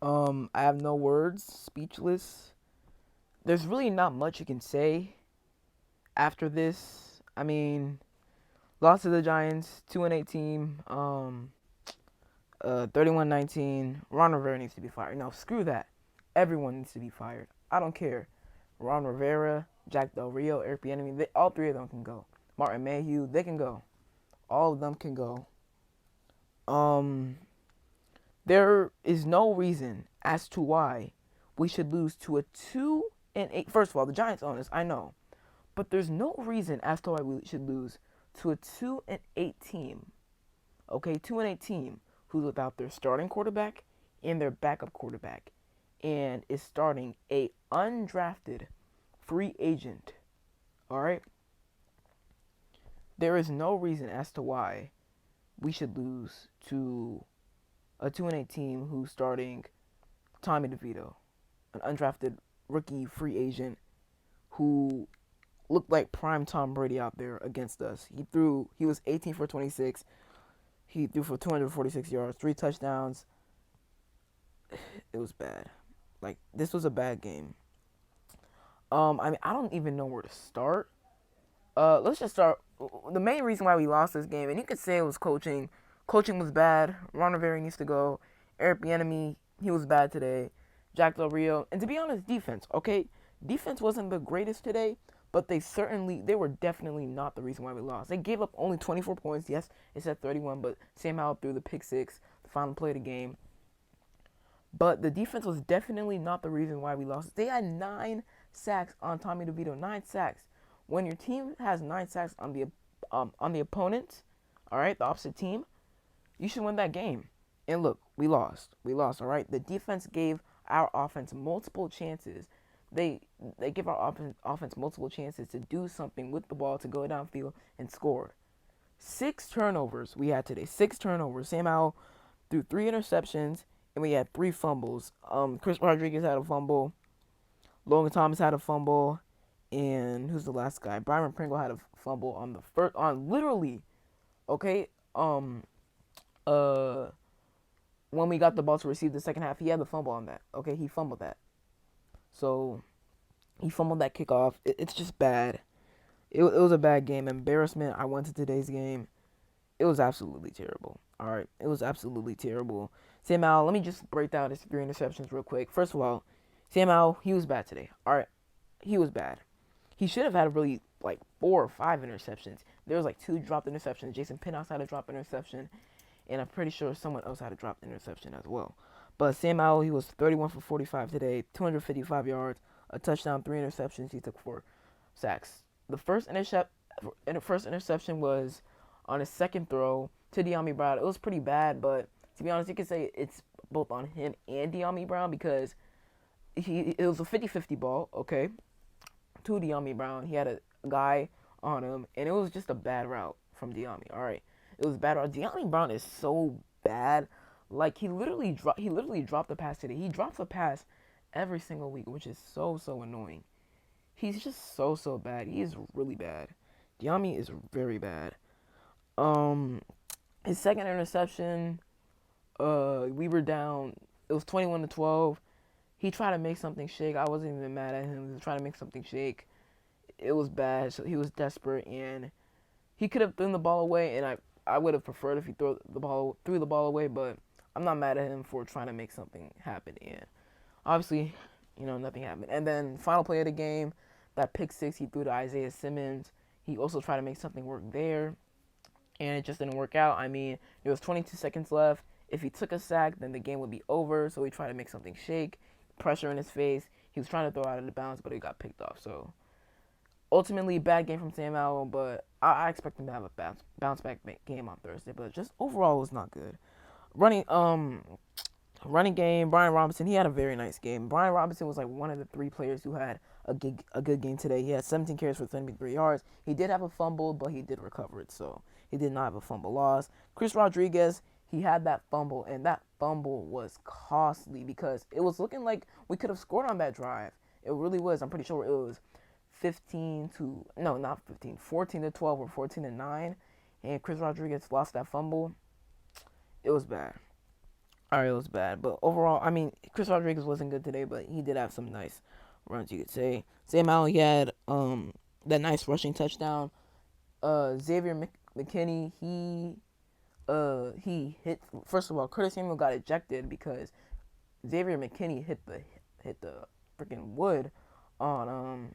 I have no words, speechless. There's really not much you can say after this. I mean, lost to the Giants, 2-8 team. 31-19. Ron Rivera needs to be fired. No, screw that. Everyone needs to be fired. I don't care. Ron Rivera, Jack Del Rio, Eric Bieniemy, all three of them can go. Martin Mayhew, they can go. All of them can go. Um, there is no reason as to why we should lose to a 2-8. First of all, the Giants own us, I know, but there's no reason as to why we should lose to a 2-8 team. Okay, 2-8 team who's without their starting quarterback and their backup quarterback, and is starting a undrafted free agent. All right, there is no reason as to why we should lose to a 2-8 team who's starting Tommy DeVito, an undrafted rookie free agent who looked like prime Tom Brady out there against us. He was 18 for 26. He threw for 246 yards, 3 touchdowns. It was bad. Like, this was a bad game. I mean, I don't even know where to start. Let's just start. The main reason why we lost this game, and you could say it was coaching. Coaching was bad. Ron Rivera needs to go. Eric Bieniemy, he was bad today. Jack Del Rio, and to be honest, defense. Okay, defense wasn't the greatest today, but they were definitely not the reason why we lost. They gave up only 24 points. Yes, it said 31, but Sam Howell threw the pick six, the final play of the game. But the defense was definitely not the reason why we lost. They had 9 sacks on Tommy DeVito. 9 sacks. When your team has 9 sacks on the opponent, all right, the opposite team, you should win that game. And look, we lost. We lost. All right. The defense gave our offense multiple chances. They give our offense multiple chances to do something with the ball, to go downfield and score. 6 turnovers we had today. 6 turnovers. Sam Howell threw 3 interceptions, and we had 3 fumbles. Chris Rodriguez had a fumble. Logan Thomas had a fumble, and who's the last guy? Byron Pringle had a fumble on the first, on literally, okay. Uh, when we got the ball to receive the second half, he had the fumble on that. Okay, he fumbled that. So he fumbled that kickoff. It's just bad. It was a bad game. Embarrassment. I went to today's game. It was absolutely terrible. All right, it was absolutely terrible. Sam Howell, let me just break down his 3 interceptions real quick. First of all, Sam Howell, he was bad today. All right, he was bad. He should have had really like 4 or 5 interceptions. There was like 2 dropped interceptions. Jason Pinnock had a drop interception, and I'm pretty sure someone else had a dropped interception as well. But Sam Howell, he was 31 for 45 today, 255 yards, a touchdown, 3 interceptions. He took 4 sacks. The first interception was on his second throw to De'Ami Brown. It was pretty bad, but to be honest, you could say it's both on him and De'Ami Brown, because it was a 50-50 ball, okay, to De'Ami Brown. He had a guy on him, and it was just a bad route from De'Ami. All right, it was a bad route. De'Ami Brown is so bad. Like, he literally dropped a pass today. He drops a pass every single week, which is so annoying. He's just so bad. He is really bad. De'Ami is very bad. Um, his second interception, we were down. It was 21-12. He tried to make something shake. I wasn't even mad at him. He was trying to make something shake. It was bad. So he was desperate, and he could have thrown the ball away. And I would have preferred if he threw the ball away. But I'm not mad at him for trying to make something happen. And obviously, nothing happened. And then final play of the game, that pick six he threw to Isaiah Simmons. He also tried to make something work there, and it just didn't work out. I mean, there was 22 seconds left. If he took a sack, then the game would be over. So he tried to make something shake, pressure in his face. He was trying to throw out of the bounds, but it got picked off. So ultimately, bad game from Sam Howell, but I expect him to have a bounce back game on Thursday. But just overall, it was not good. Running game, Brian Robinson, he had a very nice game. Brian Robinson was like one of the 3 players who had a good game today. He had 17 carries for 73 yards. He did have a fumble, but he did recover it, so he did not have a fumble loss. Chris Rodriguez, he had that fumble, and that fumble was costly because it was looking like we could have scored on that drive. It really was. I'm pretty sure it was 14 to 12 or 14 to 9, and Chris Rodriguez lost that fumble. It was bad. All right, it was bad, but overall, I mean, Chris Rodriguez wasn't good today, but he did have some nice runs, you could say. Sam Howell, he had that nice rushing touchdown. Xavier McKinney, he hit. First of all, Curtis Samuel got ejected because Xavier McKinney hit the freaking wood on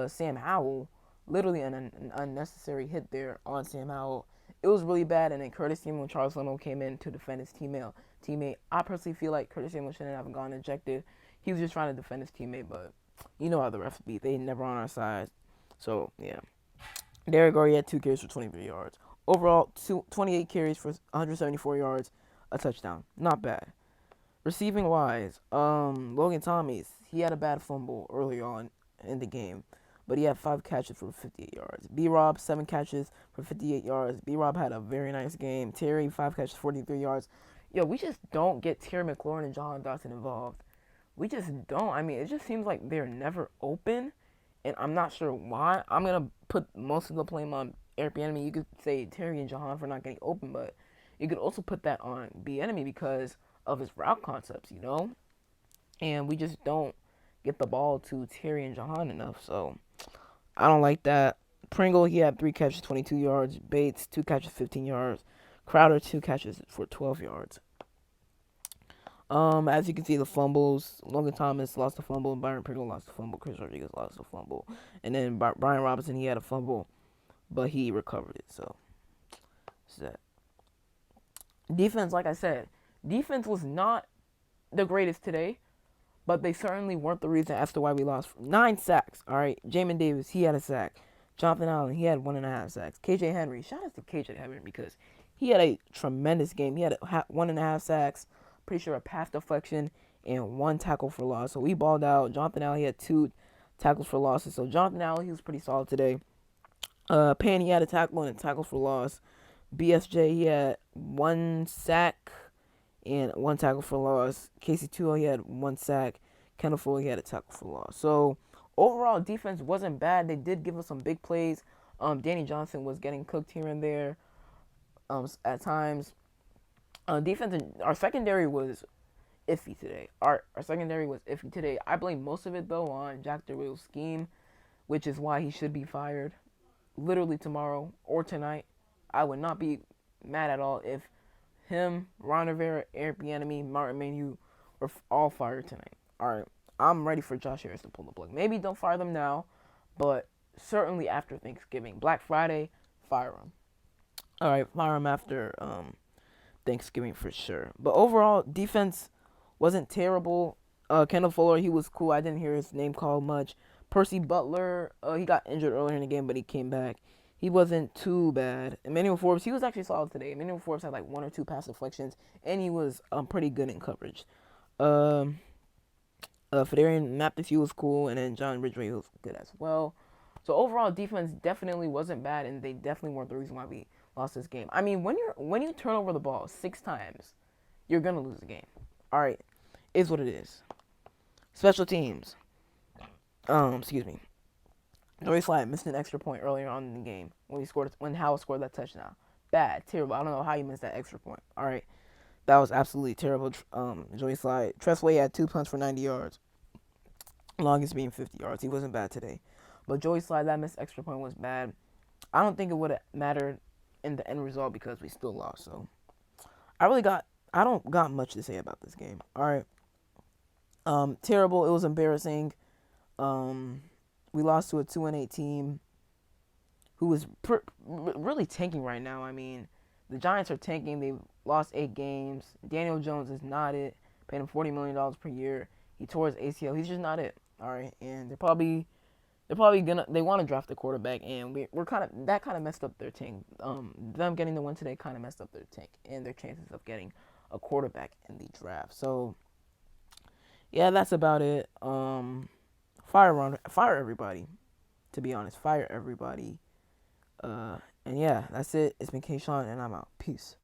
Sam Howell. Literally an unnecessary hit there on Sam Howell. It was really bad, and then Curtis Samuel and Charles Leno came in to defend his teammate. I personally feel like Curtis Samuel shouldn't have gone ejected. He was just trying to defend his teammate, but you know how the refs be. They never on our side. So, yeah. Derek Garr, he had 2 carries for 23 yards. Overall, 28 carries for 174 yards, a touchdown. Not bad. Receiving wise, Logan Thomas, he had a bad fumble early on in the game, but he had 5 catches for 58 yards. B-Rob, 7 catches for 58 yards. B-Rob had a very nice game. Terry, 5 catches, 43 yards. Yo, we just don't get Terry McLaurin and John Dotson involved. We just don't. I mean, it just seems like they're never open, and I'm not sure why. I'm going to put most of the blame on Eric Bieniemy. You could say Terry and Jahan for not getting open, but you could also put that on Bieniemy because of his route concepts, you know? And we just don't get the ball to Terry and Jahan enough, so I don't like that. Pringle, he had 3 catches, 22 yards. Bates, 2 catches, 15 yards. Crowder, 2 catches for 12 yards. As you can see, the fumbles. Logan Thomas lost the fumble. Byron Pringle lost the fumble. Chris Rodriguez lost the fumble. And then Brian Robinson, he had a fumble, but he recovered it. So, that's that. Defense, like I said, defense was not the greatest today, but they certainly weren't the reason as to why we lost. 9 sacks, all right? Jamin Davis, he had a sack. Jonathan Allen, he had 1.5 sacks. KJ Henry, shout out to KJ Henry because he had a tremendous game. He had 1.5 sacks, pretty sure a pass deflection, and 1 tackle for loss. So we balled out. Jonathan Allen, he had 2 tackles for losses. So Jonathan Allen, he was pretty solid today. Pan, he had a tackle and a tackle for loss. BSJ, he had 1 sack and 1 tackle for loss. Casey Tuo, he had 1 sack. Kendall Fuller, he had a tackle for loss. So overall, defense wasn't bad. They did give us some big plays. Danny Johnson was getting cooked here and there at times. Defense, our secondary was iffy today. Our secondary was iffy today. I blame most of it, though, on Jack DeRue's scheme, which is why he should be fired literally tomorrow or tonight. I would not be mad at all if him, Ron Rivera, Eric Bieniemy, Martin Manu were all fired tonight. All right, I'm ready for Josh Harris to pull the plug. Maybe don't fire them now, but certainly after Thanksgiving. Black Friday, fire him. All right, fire him after Thanksgiving for sure. But overall, defense wasn't terrible. Kendall Fuller, he was cool. I didn't hear his name called much. Percy Butler, he got injured earlier in the game, but he came back. He wasn't too bad. Emmanuel Forbes, he was actually solid today. Emmanuel Forbes had like 1 or 2 pass deflections, and he was pretty good in coverage. Federian Matthew was cool, and then John Ridgway was good as well. So overall, defense definitely wasn't bad, and they definitely weren't the reason why we lost this game. I mean, when you turn over the ball 6 times, you're gonna lose the game. All right, is what it is. Special teams. Excuse me. Joey Slide missed an extra point earlier on in the game when Howell scored that touchdown. Bad, terrible. I don't know how you missed that extra point. All right, that was absolutely terrible. Joey Slide. Tressway had 2 punts for 90 yards. Longest being 50 yards. He wasn't bad today, but Joey Slide, that missed extra point was bad. I don't think it would have mattered in the end result because we still lost. So I don't got much to say about this game. All right. Terrible. It was embarrassing. We lost to a 2-8 team who was really tanking right now. I mean, the Giants are tanking. They've lost 8 games. Daniel Jones is not it. Paid him $40 million per year. He tore his ACL. He's just not it. All right, and they're probably they want to draft a quarterback, and that kind of messed up their tank. Them getting the win today kind of messed up their tank and their chances of getting a quarterback in the draft. So yeah, that's about it. Fire everybody. To be honest, fire everybody. And yeah, that's it. It's been Kayshawn, and I'm out. Peace.